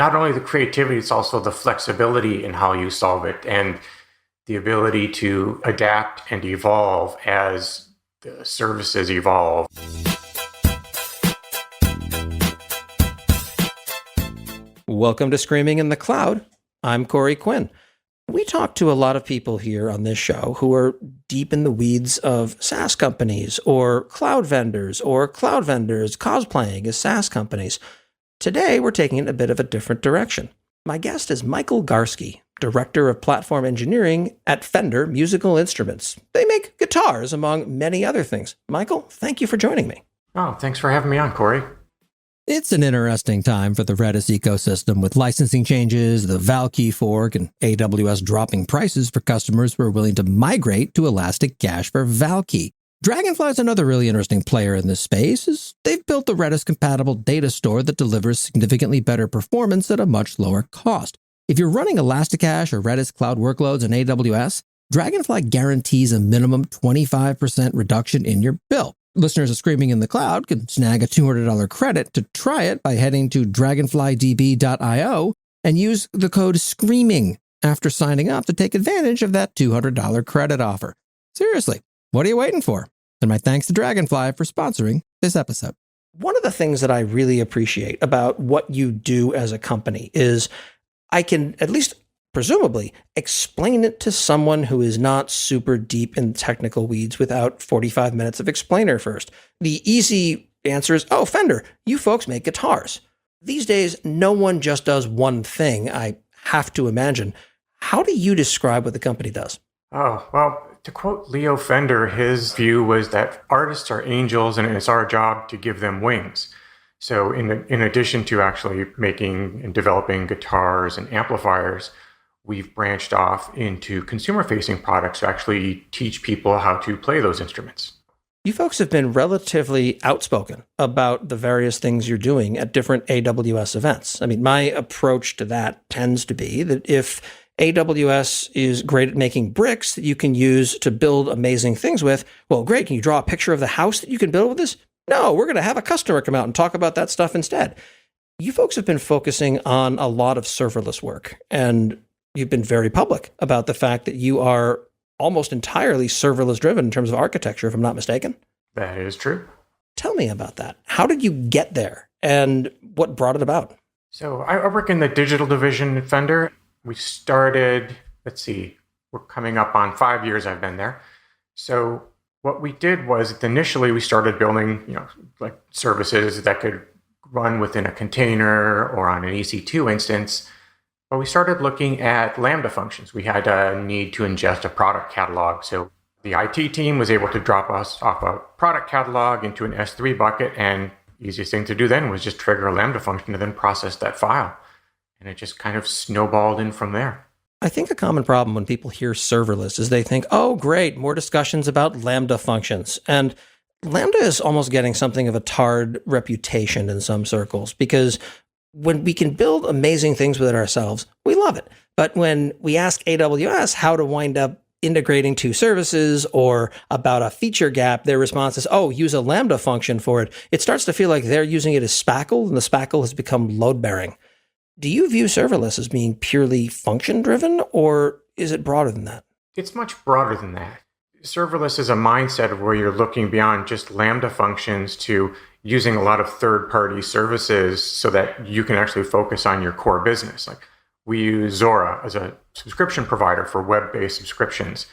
not only the creativity, it's also the flexibility in how you solve it and the ability to adapt and evolve as the services evolve. Welcome to Screaming in the Cloud. I'm Corey Quinn. We talk to a lot of people here on this show who are deep in the weeds of SaaS companies or cloud vendors cosplaying as SaaS companies. Today, we're taking it a bit of a different direction. My guest is Michael Garski, Director of Platform Engineering at Fender Musical Instruments. They make guitars, among many other things. Michael, thank you for joining me. Oh, thanks for having me on, Corey. It's an interesting time for the Redis ecosystem with licensing changes, the Valkey fork, and AWS dropping prices for customers who are willing to migrate to Elastic Cache for Valkey. Dragonfly is another really interesting player in this space, as they've built a Redis-compatible data store that delivers significantly better performance at a much lower cost. If you're running Elasticache or Redis cloud workloads in AWS, Dragonfly guarantees a minimum 25% reduction in your bill. Listeners of Screaming in the Cloud can snag a $200 credit to try it by heading to dragonflydb.io and use the code SCREAMING after signing up to take advantage of that $200 credit offer. Seriously, what are you waiting for? And my thanks to Dragonfly for sponsoring this episode. One of the things that I really appreciate about what you do as a company is I can at least presumably explain it to someone who is not super deep in technical weeds without 45 minutes of explainer first. The easy answer is, oh, Fender, you folks make guitars. These days, no one just does one thing, I have to imagine. How do you describe what the company does? Oh, well, to quote Leo Fender, his view was that artists are angels and it's our job to give them wings. So in addition to actually making and developing guitars and amplifiers, we've branched off into consumer-facing products to actually teach people how to play those instruments. You folks have been relatively outspoken about the various things you're doing at different AWS events. I mean, my approach to that tends to be that if AWS is great at making bricks that you can use to build amazing things with, well, great. Can you draw a picture of the house that you can build with this? No, we're going to have a customer come out and talk about that stuff instead. You folks have been focusing on a lot of serverless work, and you've been very public about the fact that you are almost entirely serverless driven in terms of architecture, if I'm not mistaken. That is true. Tell me about that. How did you get there and what brought it about? So I work in the digital division at Fender. We started, we're coming up on 5 years I've been there. So what we did was initially we started building, like services that could run within a container or on an EC2 instance. But we started looking at Lambda functions. We had a need to ingest a product catalog. So the IT team was able to drop us off a product catalog into an S3 bucket. And the easiest thing to do then was just trigger a Lambda function to then process that file. And it just kind of snowballed in from there. I think a common problem when people hear serverless is they think, oh, great, more discussions about Lambda functions. And Lambda is almost getting something of a tarred reputation in some circles because when we can build amazing things with it ourselves, we love it. But when we ask AWS how to wind up integrating two services or about a feature gap, their response is, oh, use a Lambda function for it. It starts to feel like they're using it as spackle, and the spackle has become load-bearing. Do you view serverless as being purely function-driven, or is it broader than that? It's much broader than that. Serverless is a mindset of where you're looking beyond just Lambda functions to using a lot of third-party services so that you can actually focus on your core business. Like we use Zora as a subscription provider for web-based subscriptions.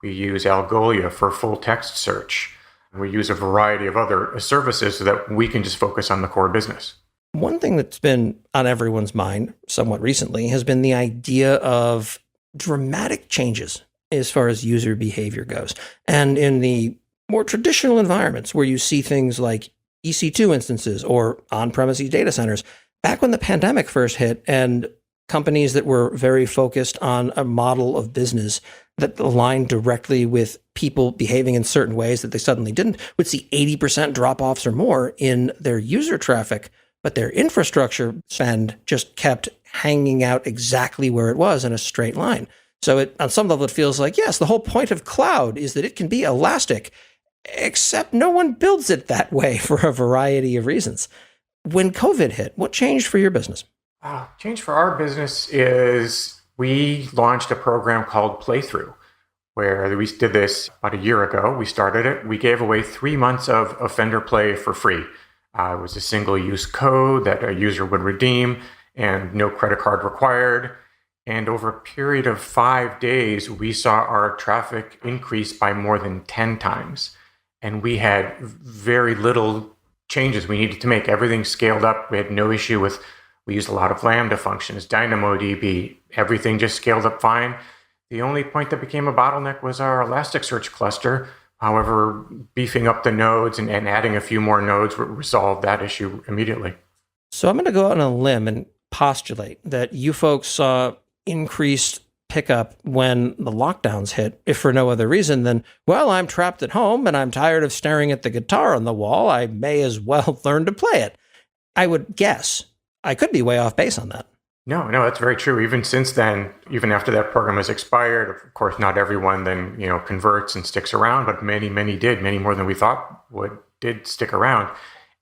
We use Algolia for full text search. We use a variety of other services so that we can just focus on the core business. One thing that's been on everyone's mind somewhat recently has been the idea of dramatic changes as far as user behavior goes. And in the more traditional environments where you see things like EC2 instances or on-premises data centers, back when the pandemic first hit and companies that were very focused on a model of business that aligned directly with people behaving in certain ways that they suddenly didn't, would see 80% drop-offs or more in their user traffic, but their infrastructure spend just kept hanging out exactly where it was in a straight line. So on some level, it feels like, yes, the whole point of cloud is that it can be elastic, except no one builds it that way for a variety of reasons. When COVID hit, what changed for your business? Change for our business is we launched a program called Playthrough, where we did this about a year ago. We started it. We gave away 3 months of Fender Play for free. It was a single-use code that a user would redeem and no credit card required. And over a period of 5 days, we saw our traffic increase by more than 10 times. And we had very little changes we needed to make. Everything scaled up. We had no issue with, we used a lot of Lambda functions, DynamoDB. Everything just scaled up fine. The only point that became a bottleneck was our Elasticsearch cluster. However, beefing up the nodes and adding a few more nodes would resolve that issue immediately. So I'm going to go out on a limb and postulate that you folks saw increased pickup when the lockdowns hit, if for no other reason than, well, I'm trapped at home and I'm tired of staring at the guitar on the wall. I may as well learn to play it. I would guess. I could be way off base on that. No, that's very true. Even since then, even after that program has expired, of course, not everyone then, converts and sticks around, but many did, many more than we thought did stick around.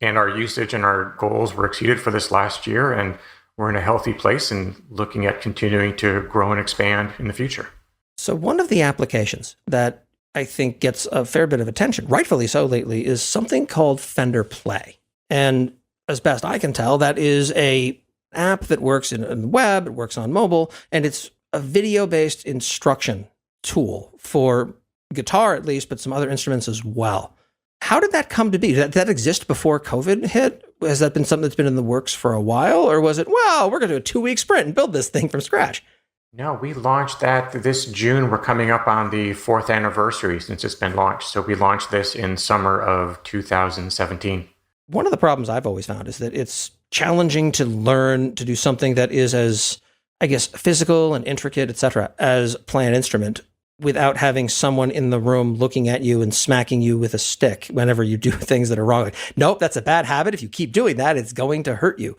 And our usage and our goals were exceeded for this last year, and we're in a healthy place and looking at continuing to grow and expand in the future. So one of the applications that I think gets a fair bit of attention, rightfully so lately, is something called Fender Play. And as best I can tell, that is a app that works in the web, it works on mobile, and it's a video-based instruction tool for guitar at least, but some other instruments as well. How did that come to be? Did that exist before COVID hit? Has that been something that's been in the works for a while? Or was it, well, we're going to do a 2-week sprint and build this thing from scratch? No, we launched that this June. We're coming up on the 4th anniversary since it's been launched. So we launched this in summer of 2017. One of the problems I've always found is that it's challenging to learn to do something that is as, I guess, physical and intricate, etc., as play an instrument without having someone in the room looking at you and smacking you with a stick whenever you do things that are wrong. Like, nope, that's a bad habit. If you keep doing that, it's going to hurt you.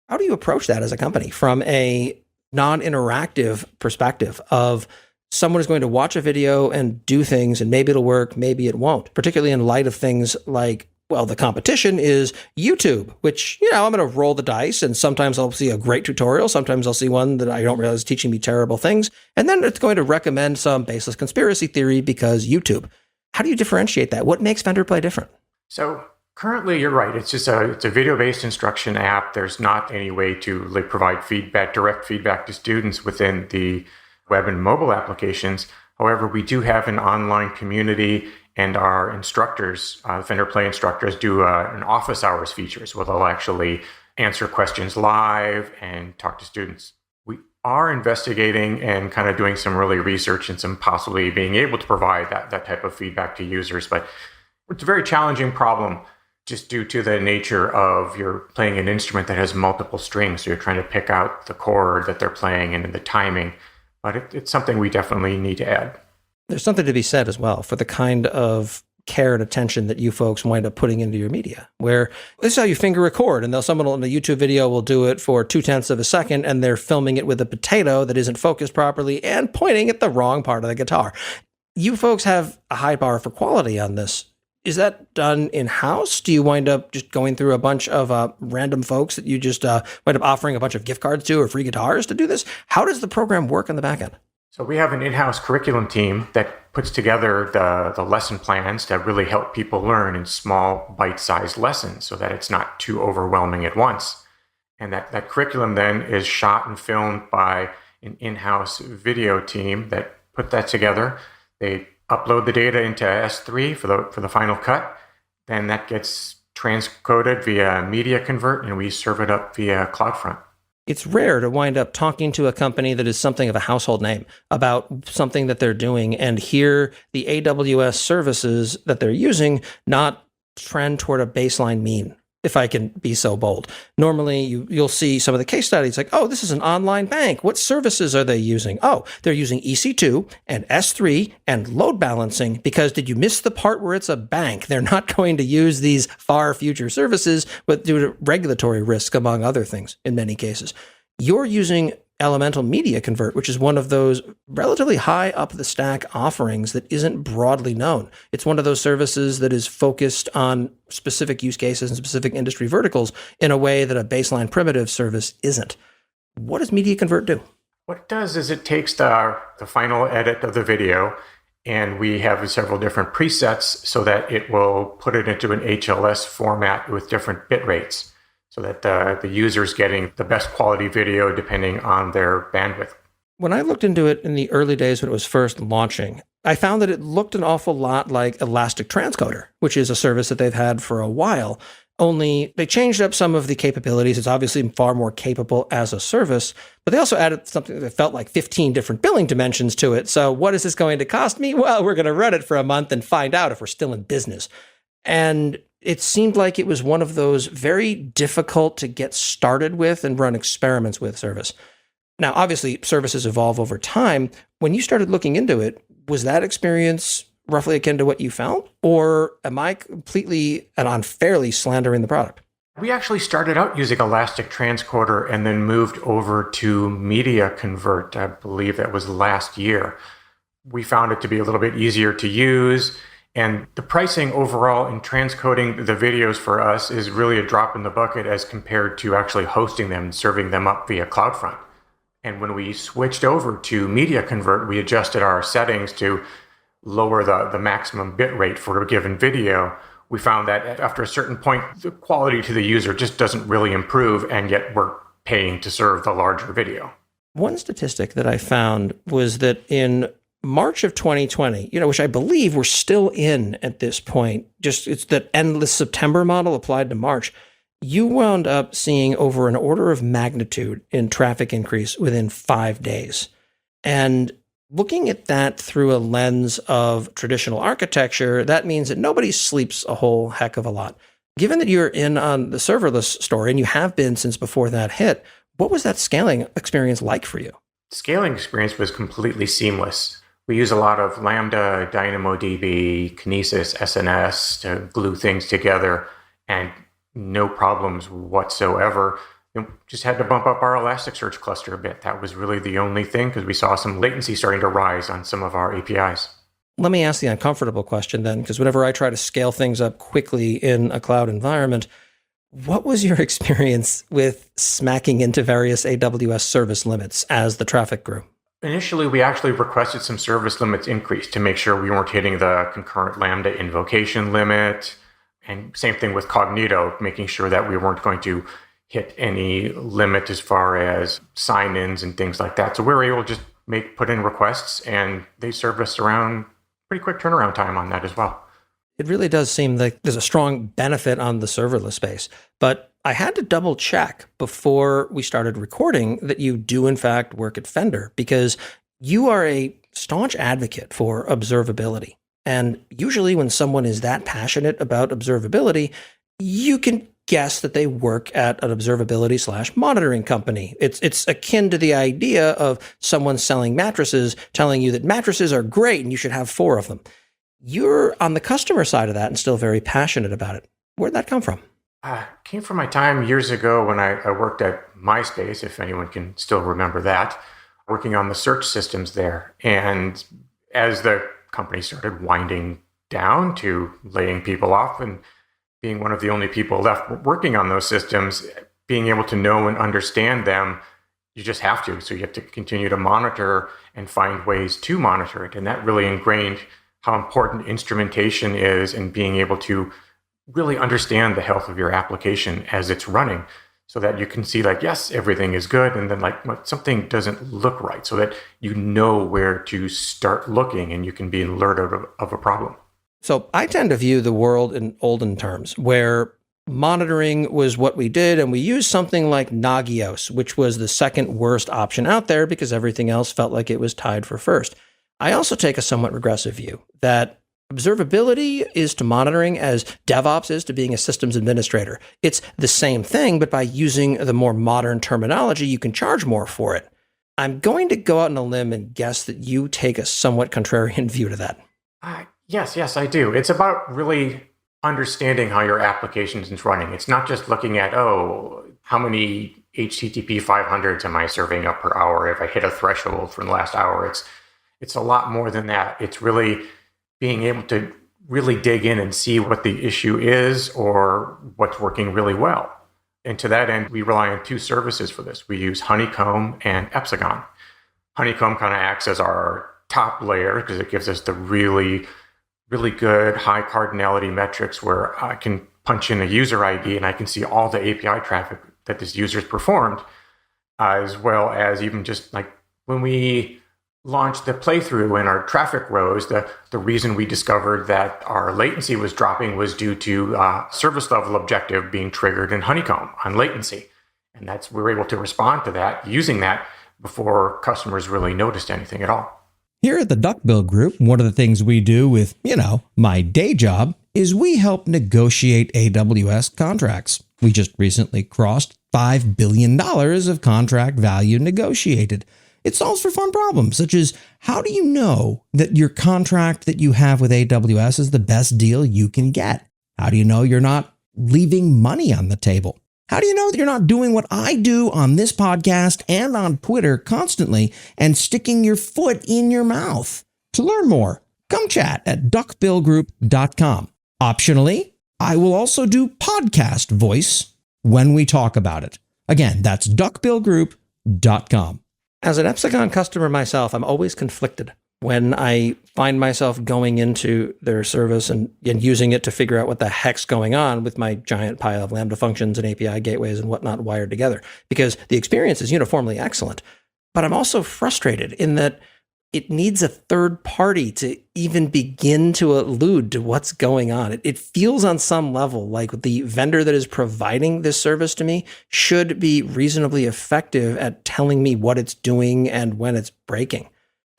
How do you approach that as a company from a non-interactive perspective of someone is going to watch a video and do things and maybe it'll work, maybe it won't, particularly in light of things like, well, the competition is YouTube, which, I'm going to roll the dice and sometimes I'll see a great tutorial. Sometimes I'll see one that I don't realize is teaching me terrible things. And then it's going to recommend some baseless conspiracy theory because YouTube. How do you differentiate that? What makes Fender Play different? So currently, you're right. It's just it's a video-based instruction app. There's not any way to provide direct feedback to students within the web and mobile applications. However, we do have an online community, and our instructors, Fender Play instructors, do an office hours features where they'll actually answer questions live and talk to students. We are investigating and kind of doing some early research and some possibly being able to provide that type of feedback to users, but it's a very challenging problem just due to the nature of you're playing an instrument that has multiple strings. So you're trying to pick out the chord that they're playing and the timing, but it's something we definitely need to add. There's something to be said as well for the kind of care and attention that you folks wind up putting into your media, where this is how you finger record, and someone in a YouTube video will do it for 0.2 of a second, and they're filming it with a potato that isn't focused properly and pointing at the wrong part of the guitar. You folks have a high bar for quality on this. Is that done in-house? Do you wind up just going through a bunch of random folks that you just wind up offering a bunch of gift cards to or free guitars to do this? How does the program work on the back end? So we have an in-house curriculum team that puts together the lesson plans to really help people learn in small bite-sized lessons so that it's not too overwhelming at once. And that curriculum then is shot and filmed by an in-house video team that put that together. They upload the data into S3 for the final cut. Then that gets transcoded via MediaConvert, and we serve it up via CloudFront. It's rare to wind up talking to a company that is something of a household name about something that they're doing and hear the AWS services that they're using not trend toward a baseline mean, if I can be so bold. Normally, you'll see some of the case studies like, oh, this is an online bank. What services are they using? Oh, they're using EC2 and S3 and load balancing because did you miss the part where it's a bank? They're not going to use these far future services, but due to regulatory risk, among other things, in many cases. You're using Elemental MediaConvert, which is one of those relatively high up the stack offerings that isn't broadly known. It's one of those services that is focused on specific use cases and specific industry verticals in a way that a baseline primitive service isn't. What does MediaConvert do? What it does is it takes the final edit of the video, and we have several different presets so that it will put it into an HLS format with different bit rates so that the user's getting the best quality video depending on their bandwidth. When I looked into it in the early days when it was first launching, I found that it looked an awful lot like Elastic Transcoder, which is a service that they've had for a while. Only they changed up some of the capabilities. It's obviously far more capable as a service, but they also added something that felt like 15 different billing dimensions to it. So what is this going to cost me? Well, we're going to run it for a month and find out if we're still in business. And it seemed like it was one of those very difficult to get started with and run experiments with service. Now, obviously, services evolve over time. When you started looking into it, was that experience roughly akin to what you found? Or am I completely and unfairly slandering the product? We actually started out using Elastic Transcoder and then moved over to MediaConvert. I believe that was last year. We found it to be a little bit easier to use. And the pricing overall in transcoding the videos for us is really a drop in the bucket as compared to actually hosting them and serving them up via CloudFront. And when we switched over to MediaConvert, we adjusted our settings to lower the maximum bit rate for a given video. We found that after a certain point, the quality to the user just doesn't really improve, and yet we're paying to serve the larger video. One statistic that I found was that in March of 2020, which I believe we're still in at this point, just it's that endless September model applied to March, you wound up seeing over an order of magnitude in traffic increase within 5 days. And looking at that through a lens of traditional architecture, that means that nobody sleeps a whole heck of a lot. Given that you're in on the serverless story, and you have been since before that hit, what was that scaling experience like for you? Scaling experience was completely seamless. We use a lot of Lambda, DynamoDB, Kinesis, SNS to glue things together, and no problems whatsoever. We just had to bump up our Elasticsearch cluster a bit. That was really the only thing, because we saw some latency starting to rise on some of our APIs. Let me ask the uncomfortable question then, because whenever I try to scale things up quickly in a cloud environment, what was your experience with smacking into various AWS service limits as the traffic grew? Initially, we actually requested some service limits increase to make sure we weren't hitting the concurrent Lambda invocation limit. And same thing with Cognito, making sure that we weren't going to hit any limit as far as sign-ins and things like that. So we were able to just put in requests, and they serviced around pretty quick turnaround time on that as well. It really does seem like there's a strong benefit on the serverless space. But I had to double check before we started recording that you do in fact work at Fender, because you are a staunch advocate for observability. And usually when someone is that passionate about observability, you can guess that they work at an observability/monitoring company. It's akin to the idea of someone selling mattresses telling you that mattresses are great and you should have 4 of them. You're on the customer side of that and still very passionate about it. Where'd that come from? Came from my time years ago when I worked at MySpace, if anyone can still remember that, working on the search systems there. And as the company started winding down to laying people off and being one of the only people left working on those systems, being able to know and understand them, you just have to. So you have to continue to monitor and find ways to monitor it. And that really ingrained how important instrumentation is and being able to really understand the health of your application as it's running, so that you can see like, yes, everything is good. And then like something doesn't look right, so that you know where to start looking and you can be alerted of a problem. So I tend to view the world in olden terms, where monitoring was what we did, and we used something like Nagios, which was the second worst option out there because everything else felt like it was tied for first. I also take a somewhat regressive view that observability is to monitoring as DevOps is to being a systems administrator. It's the same thing, but by using the more modern terminology, you can charge more for it. I'm going to go out on a limb and guess that you take a somewhat contrarian view to that. Yes, I do. It's about really understanding how your application is running. It's not just looking at, how many HTTP 500s am I serving up per hour if I hit a threshold from the last hour. It's a lot more than that. It's really being able to really dig in and see what the issue is or what's working really well. And to that end, we rely on two services for this. We use Honeycomb and Epsagon. Honeycomb kind of acts as our top layer because it gives us the really, really good high cardinality metrics where I can punch in a user ID and I can see all the API traffic that this user's performed, as well as even just like when we launched the playthrough and our traffic rose, the reason we discovered that our latency was dropping was due to service level objective being triggered in Honeycomb on latency. And we were able to respond to that using that before customers really noticed anything at all. Here at the Duckbill Group, one of the things we do with, my day job is we help negotiate AWS contracts. We just recently crossed $5 billion of contract value negotiated. It solves for fun problems, such as how do you know that your contract that you have with AWS is the best deal you can get? How do you know you're not leaving money on the table? How do you know that you're not doing what I do on this podcast and on Twitter constantly and sticking your foot in your mouth? To learn more, come chat at duckbillgroup.com. Optionally, I will also do podcast voice when we talk about it. Again, that's duckbillgroup.com. As an Epsagon customer myself, I'm always conflicted when I find myself going into their service and using it to figure out what the heck's going on with my giant pile of Lambda functions and API gateways and whatnot wired together, because the experience is uniformly excellent. But I'm also frustrated in that it needs a third party to even begin to allude to what's going on. It feels on some level like the vendor that is providing this service to me should be reasonably effective at telling me what it's doing and when it's breaking.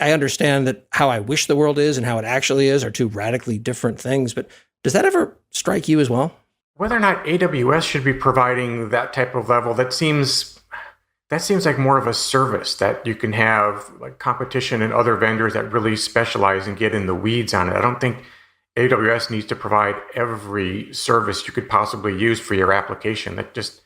I understand that how I wish the world is and how it actually is are two radically different things, but does that ever strike you as well? Whether or not AWS should be providing that type of level, that seems like more of a service that you can have like competition and other vendors that really specialize and get in the weeds on it. I don't think AWS needs to provide every service you could possibly use for your application. That's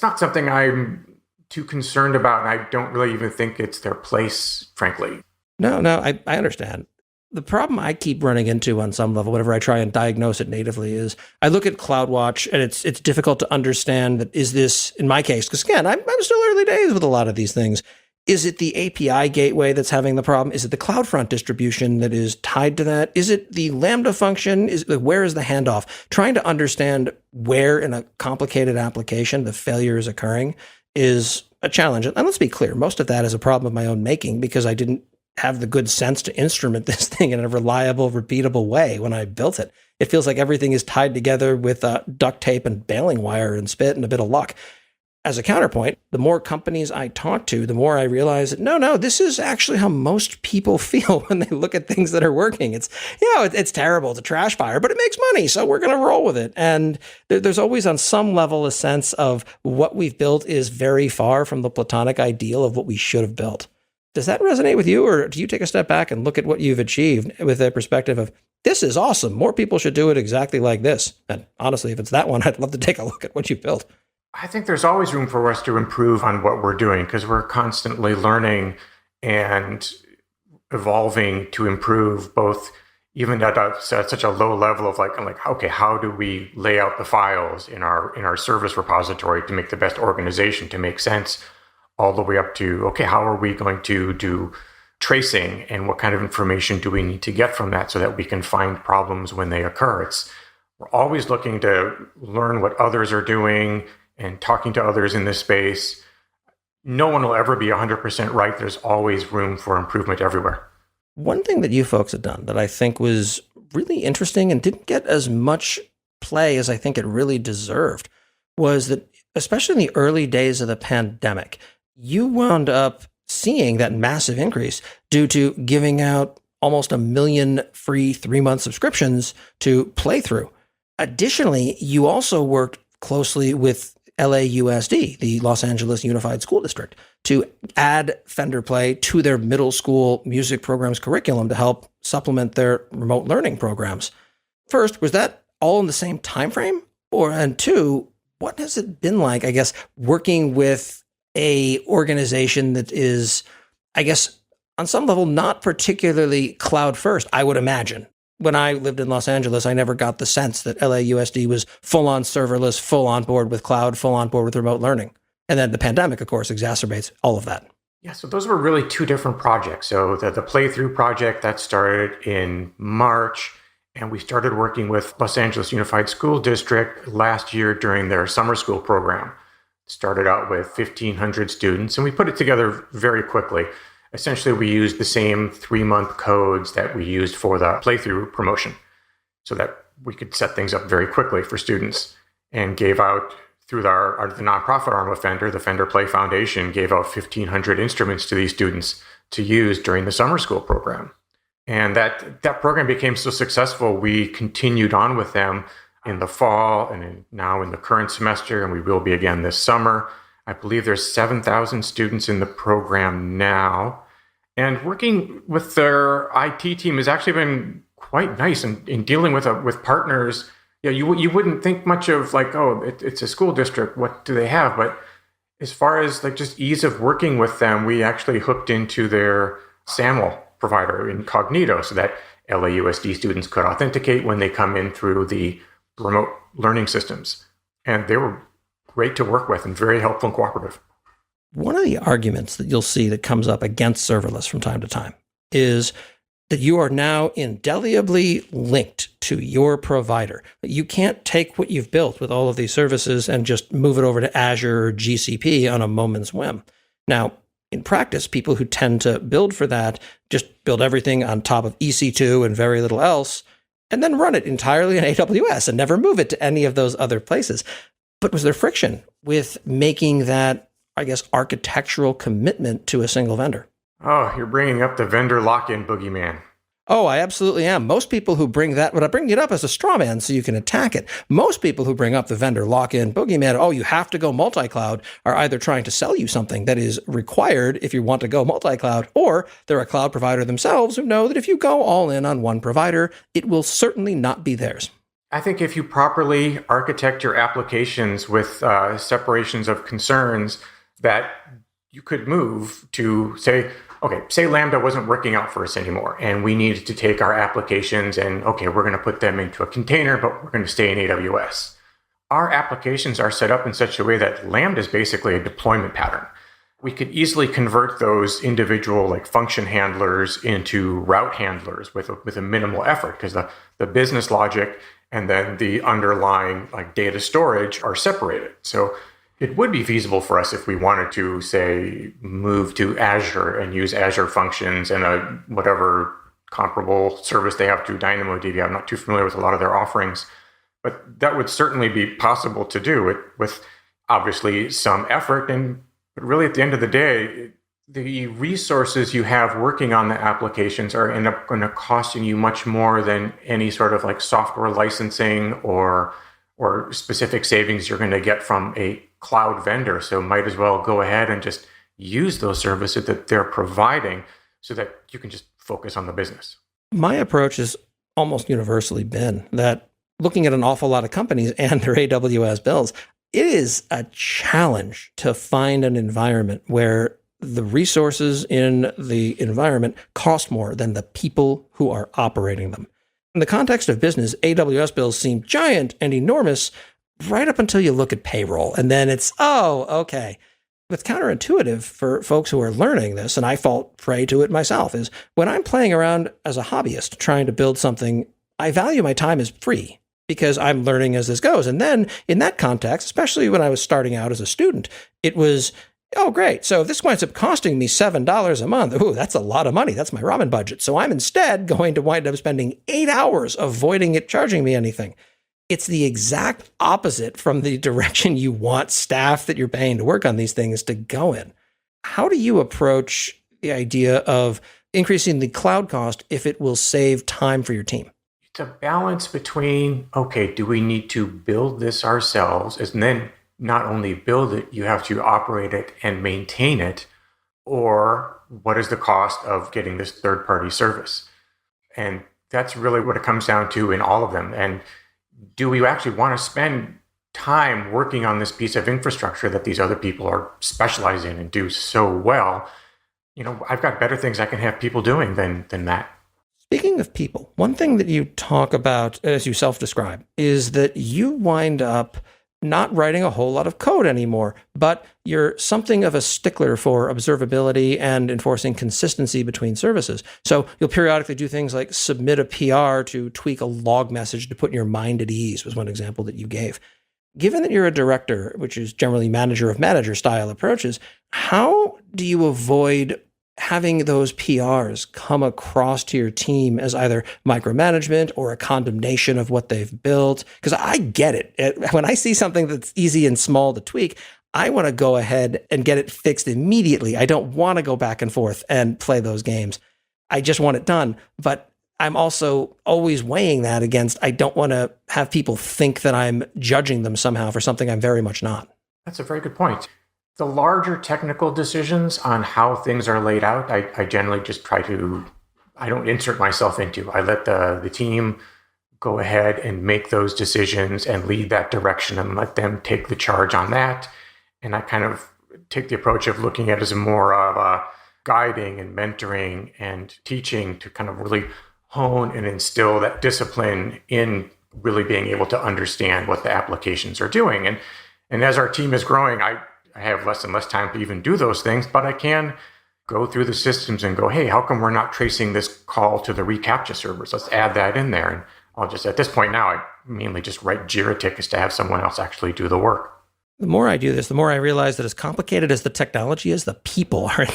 not something I'm too concerned about, and I don't really even think it's their place, frankly. No, I understand. The problem I keep running into on some level, whenever I try and diagnose it natively, is I look at CloudWatch and it's difficult to understand that is this, in my case, because again, I'm still early days with a lot of these things. Is it the API gateway that's having the problem? Is it the CloudFront distribution that is tied to that? Is it the Lambda function? Where is the handoff? Trying to understand where in a complicated application the failure is occurring is a challenge. And let's be clear, most of that is a problem of my own making because I didn't have the good sense to instrument this thing in a reliable, repeatable way when I built it. It feels like everything is tied together with duct tape and baling wire and spit and a bit of luck. As a counterpoint, the more companies I talk to, the more I realize that no, this is actually how most people feel when they look at things that are working. It's terrible. It's a trash fire, but it makes money, so we're going to roll with it. And there's always on some level a sense of what we've built is very far from the platonic ideal of what we should have built. Does that resonate with you, or do you take a step back and look at what you've achieved with a perspective of, this is awesome, more people should do it exactly like this? And honestly, if it's that one, I'd love to take a look at what you've built. I think there's always room for us to improve on what we're doing because we're constantly learning and evolving to improve both even at such a low level of like, okay, how do we lay out the files in our service repository to make the best organization to make sense, all the way up to, okay, how are we going to do tracing and what kind of information do we need to get from that so that we can find problems when they occur? We're always looking to learn what others are doing and talking to others in this space. No one will ever be 100% right. There's always room for improvement everywhere. One thing that you folks have done that I think was really interesting and didn't get as much play as I think it really deserved was that, especially in the early days of the pandemic, you wound up seeing that massive increase due to giving out almost 1 million free 3-month subscriptions to Playthrough. Additionally, you also worked closely with LAUSD, the Los Angeles Unified School District, to add Fender Play to their middle school music programs curriculum to help supplement their remote learning programs. First, was that all in the same time frame? And two, what has it been like, I guess, working with a organization that is, I guess, on some level, not particularly cloud first, I would imagine? when I lived in Los Angeles, I never got the sense that LAUSD was full on serverless, full on board with cloud, full on board with remote learning. And then the pandemic, of course, exacerbates all of that. Yeah, so those were really two different projects. So the playthrough project that started in March, and we started working with Los Angeles Unified School District last year during their summer school program. Started out with 1,500 students, and we put it together very quickly. Essentially, we used the same 3-month codes that we used for the playthrough promotion so that we could set things up very quickly for students, and gave out through the nonprofit arm of Fender, the Fender Play Foundation, gave out 1,500 instruments to these students to use during the summer school program. And that program became so successful, we continued on with them in the fall and now in the current semester, and we will be again this summer. I believe there's 7,000 students in the program now. And working with their IT team has actually been quite nice in dealing with partners. Yeah, you wouldn't think much of like, oh, it's a school district, what do they have? But as far as like just ease of working with them, we actually hooked into their SAML provider Incognito so that LAUSD students could authenticate when they come in through the remote learning systems. And they were great to work with and very helpful and cooperative. One of the arguments that you'll see that comes up against serverless from time to time is that you are now indelibly linked to your provider. You can't take what you've built with all of these services and just move it over to Azure or GCP on a moment's whim. Now, in practice, people who tend to build for that just build everything on top of EC2 and very little else, and then run it entirely in AWS and never move it to any of those other places. But was there friction with making that, I guess, architectural commitment to a single vendor? Oh, you're bringing up the vendor lock-in boogeyman. Oh, I absolutely am. Most people who bring that, but I bring it up as a straw man so you can attack it. Most people who bring up the vendor lock-in boogeyman, oh, you have to go multi-cloud, are either trying to sell you something that is required if you want to go multi-cloud, or they're a cloud provider themselves who know that if you go all in on one provider, it will certainly not be theirs. I think if you properly architect your applications with separations of concerns, that you could move to say Lambda wasn't working out for us anymore, and we needed to take our applications and, we're going to put them into a container, but we're going to stay in AWS. Our applications are set up in such a way that Lambda is basically a deployment pattern. We could easily convert those individual function handlers into route handlers with a minimal effort, because the business logic and then the underlying data storage are separated. So it would be feasible for us if we wanted to, say, move to Azure and use Azure functions and whatever comparable service they have to DynamoDB. I'm not too familiar with a lot of their offerings, but that would certainly be possible to do it with obviously some effort. But really, at the end of the day, the resources you have working on the applications are end up going to costing you much more than any sort of software licensing or specific savings you're going to get from a cloud vendor. So might as well go ahead and just use those services that they're providing so that you can just focus on the business. My approach has almost universally been that looking at an awful lot of companies and their AWS bills, it is a challenge to find an environment where the resources in the environment cost more than the people who are operating them. In the context of business, AWS bills seem giant and enormous right up until you look at payroll. And then it's, okay. What's counterintuitive for folks who are learning this, and I fall prey to it myself, is when I'm playing around as a hobbyist trying to build something, I value my time as free because I'm learning as this goes. And then in that context, especially when I was starting out as a student, it was, oh, great. So if this winds up costing me $7 a month, that's a lot of money. That's my ramen budget. So I'm instead going to wind up spending 8 hours avoiding it charging me anything. It's the exact opposite from the direction you want staff that you're paying to work on these things to go in. How do you approach the idea of increasing the cloud cost if it will save time for your team? It's a balance between, do we need to build this ourselves? And then not only build it, you have to operate it and maintain it. Or what is the cost of getting this third-party service? And that's really what it comes down to in all of them. And do we actually want to spend time working on this piece of infrastructure that these other people are specialized in and do so well? I've got better things I can have people doing than that. Speaking of people, one thing that you talk about, as you self-describe, is that you wind up not writing a whole lot of code anymore, but you're something of a stickler for observability and enforcing consistency between services. So you'll periodically do things like submit a PR to tweak a log message to put your mind at ease, was one example that you gave. Given that you're a director, which is generally manager of manager style approaches, how do you avoid having those PRs come across to your team as either micromanagement or a condemnation of what they've built? Because I get it. When I see something that's easy and small to tweak, I want to go ahead and get it fixed immediately. I don't want to go back and forth and play those games. I just want it done. But I'm also always weighing that against, I don't want to have people think that I'm judging them somehow for something I'm very much not. That's a very good point. The larger technical decisions on how things are laid out, I generally just I don't insert myself into. I let the team go ahead and make those decisions and lead that direction and let them take the charge on that. And I kind of take the approach of looking at it as more of a guiding and mentoring and teaching to kind of really hone and instill that discipline in really being able to understand what the applications are doing. And as our team is growing, I have less and less time to even do those things, but I can go through the systems and go, hey, how come we're not tracing this call to the reCAPTCHA servers? Let's add that in there. And I'll just, at this point now, I mainly just write Jira tickets to have someone else actually do the work. The more I do this, the more I realize that as complicated as the technology is, the people are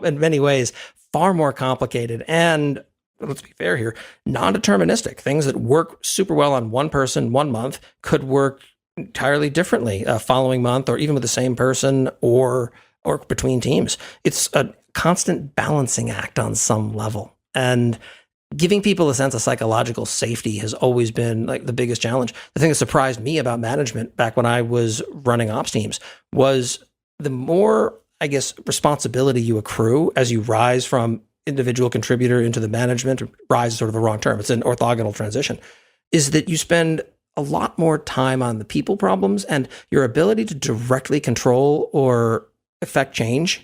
in many ways far more complicated and, let's be fair here, non-deterministic. Things that work super well on one person 1 month could work entirely differently following month, or even with the same person, or between teams. It's a constant balancing act on some level. And giving people a sense of psychological safety has always been like the biggest challenge. The thing that surprised me about management back when I was running ops teams was the more, I guess, responsibility you accrue as you rise from individual contributor into the management. Rise is sort of the wrong term. It's an orthogonal transition. Is that you spend a lot more time on the people problems, and your ability to directly control or affect change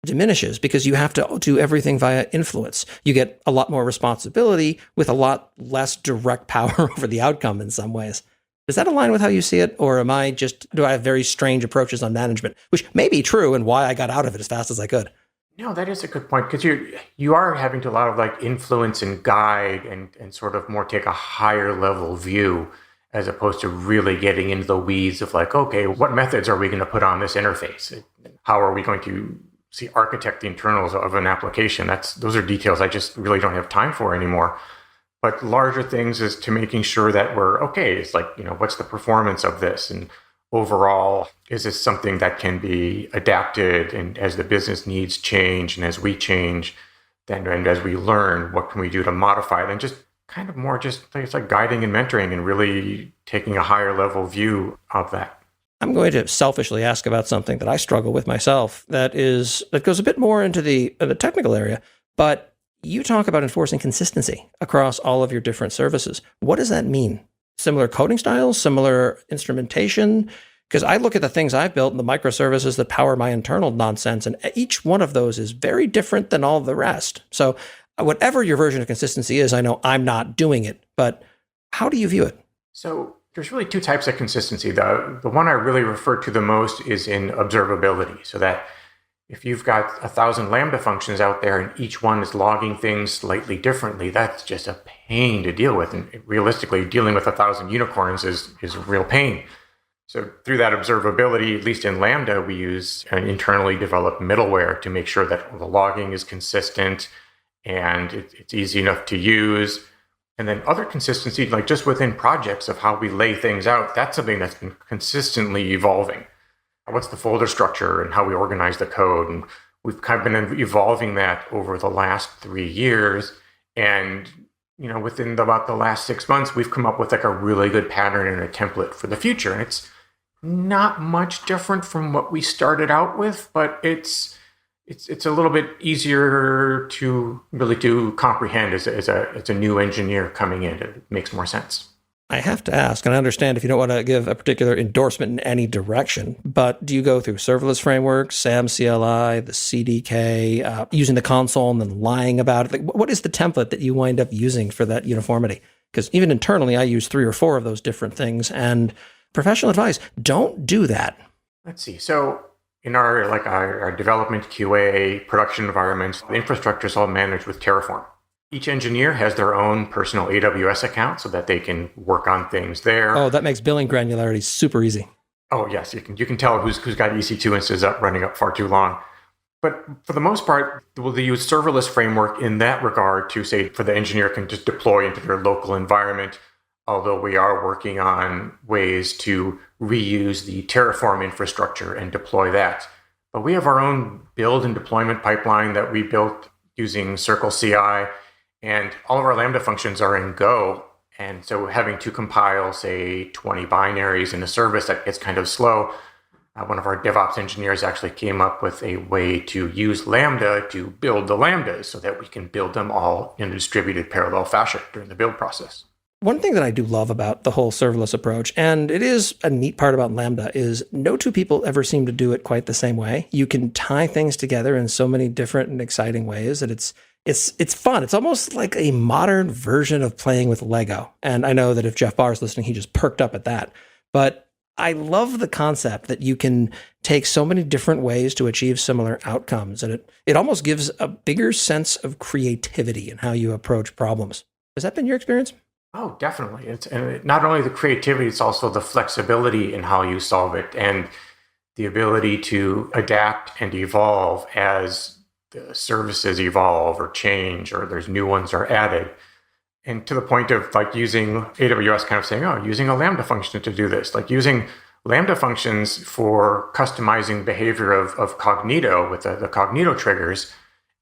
diminishes because you have to do everything via influence. You get a lot more responsibility with a lot less direct power over the outcome in some ways. Does that align with how you see it? Or do I have very strange approaches on management, which may be true and why I got out of it as fast as I could? No, that is a good point, because you are having to a lot of like influence and guide and sort of more take a higher level view, as opposed to really getting into the weeds of like, okay, what methods are we going to put on this interface? How are we going to architect the internals of an application? Those are details I just really don't have time for anymore. But larger things is to making sure that we're okay. It's like, what's the performance of this? And overall, is this something that can be adapted? And as the business needs change and as we change, then and as we learn, what can we do to modify it? And just kind of more just it's like guiding and mentoring and really taking a higher level view of that. I'm going to selfishly ask about something that I struggle with myself that goes a bit more into the technical area, but you talk about enforcing consistency across all of your different services. What does that mean? Similar coding styles, similar instrumentation? Because I look at the things I've built and the microservices that power my internal nonsense, and each one of those is very different than all the rest. So whatever your version of consistency is, I know I'm not doing it, but how do you view it? So there's really two types of consistency. The one I really refer to the most is in observability. So that if you've got 1,000 Lambda functions out there and each one is logging things slightly differently, that's just a pain to deal with. And realistically, dealing with 1,000 unicorns is a real pain. So through that observability, at least in Lambda, we use an internally developed middleware to make sure that the logging is consistent and it's easy enough to use. And then other consistency, like just within projects of how we lay things out, that's something that's been consistently evolving. What's the folder structure and how we organize the code? And we've kind of been evolving that over the last 3 years. And, within about the last 6 months, we've come up with like a really good pattern and a template for the future. And it's not much different from what we started out with, but it's a little bit easier to really comprehend as a new engineer coming in. It makes more sense. I have to ask, and I understand if you don't want to give a particular endorsement in any direction, but do you go through serverless frameworks, SAM CLI, the CDK, using the console and then lying about it? Like, what is the template that you wind up using for that uniformity? Because even internally, I use 3 or 4 of those different things, and professional advice, don't do that. Let's see. So in our development, QA, production environments, the infrastructure is all managed with Terraform. Each engineer has their own personal AWS account so that they can work on things there. Oh, that makes billing granularity super easy. Oh, yes. You can tell who's got EC2 instances up running up far too long. But for the most part, they use serverless framework in that regard to say for the engineer can just deploy into their local environment, although we are working on ways to reuse the Terraform infrastructure and deploy that. But we have our own build and deployment pipeline that we built using Circle CI. And all of our Lambda functions are in Go. And so having to compile, say, 20 binaries in a service, that gets kind of slow. One of our DevOps engineers actually came up with a way to use Lambda to build the Lambdas so that we can build them all in a distributed parallel fashion during the build process. One thing that I do love about the whole serverless approach, and it is a neat part about Lambda, is no two people ever seem to do it quite the same way. You can tie things together in so many different and exciting ways that it's fun. It's almost like a modern version of playing with Lego. And I know that if Jeff Barr is listening, he just perked up at that. But I love the concept that you can take so many different ways to achieve similar outcomes. And it almost gives a bigger sense of creativity in how you approach problems. Has that been your experience? Oh, definitely. And not only the creativity, it's also the flexibility in how you solve it and the ability to adapt and evolve as the services evolve or change or there's new ones are added. And to the point of like using AWS kind of saying, oh, using a Lambda function to do this, like using Lambda functions for customizing behavior of Cognito with the Cognito triggers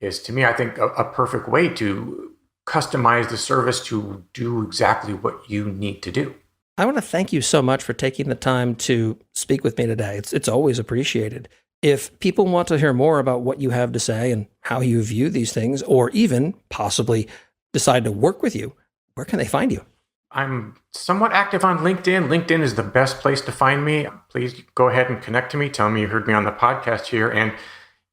is, to me, I think a perfect way to customize the service to do exactly what you need to do. I want to thank you so much for taking the time to speak with me today. It's always appreciated. If people want to hear more about what you have to say and how you view these things, or even possibly decide to work with you, where can they find you? I'm somewhat active on LinkedIn. LinkedIn is the best place to find me. Please go ahead and connect to me. Tell me you heard me on the podcast here. And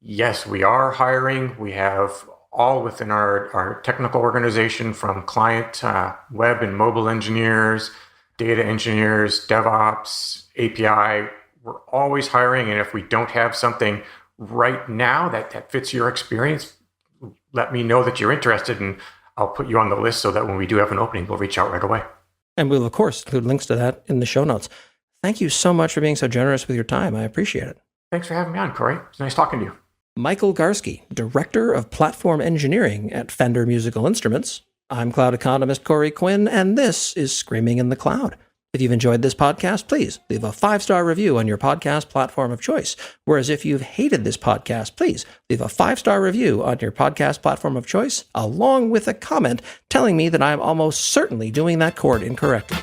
yes, we are hiring. We have all within our technical organization, from client, web and mobile engineers, data engineers, DevOps, API. We're always hiring. And if we don't have something right now that fits your experience, let me know that you're interested, and I'll put you on the list so that when we do have an opening, we'll reach out right away. And we'll, of course, include links to that in the show notes. Thank you so much for being so generous with your time. I appreciate it. Thanks for having me on, Corey. It's nice talking to you. Michael Garski, Director of Platform Engineering at Fender Musical Instruments. I'm cloud economist Corey Quinn, and this is Screaming in the Cloud. If you've enjoyed this podcast, please leave a 5-star review on your podcast platform of choice. Whereas if you've hated this podcast, please leave a 5-star review on your podcast platform of choice, along with a comment telling me that I'm almost certainly doing that chord incorrectly.